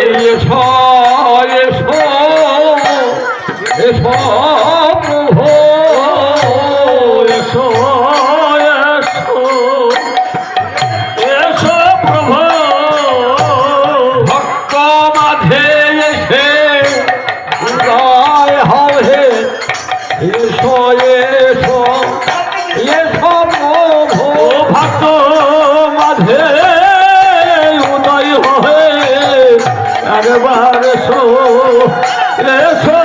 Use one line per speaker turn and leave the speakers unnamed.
এসো এসো এসো প্রভু
এসো এসো এসো প্রভু
ভক্ত মাঝে এসে উদয় হবে এসো এসো এসো প্রভু
ভক্ত মাঝে উদয় হয়ে একবার এসো এসো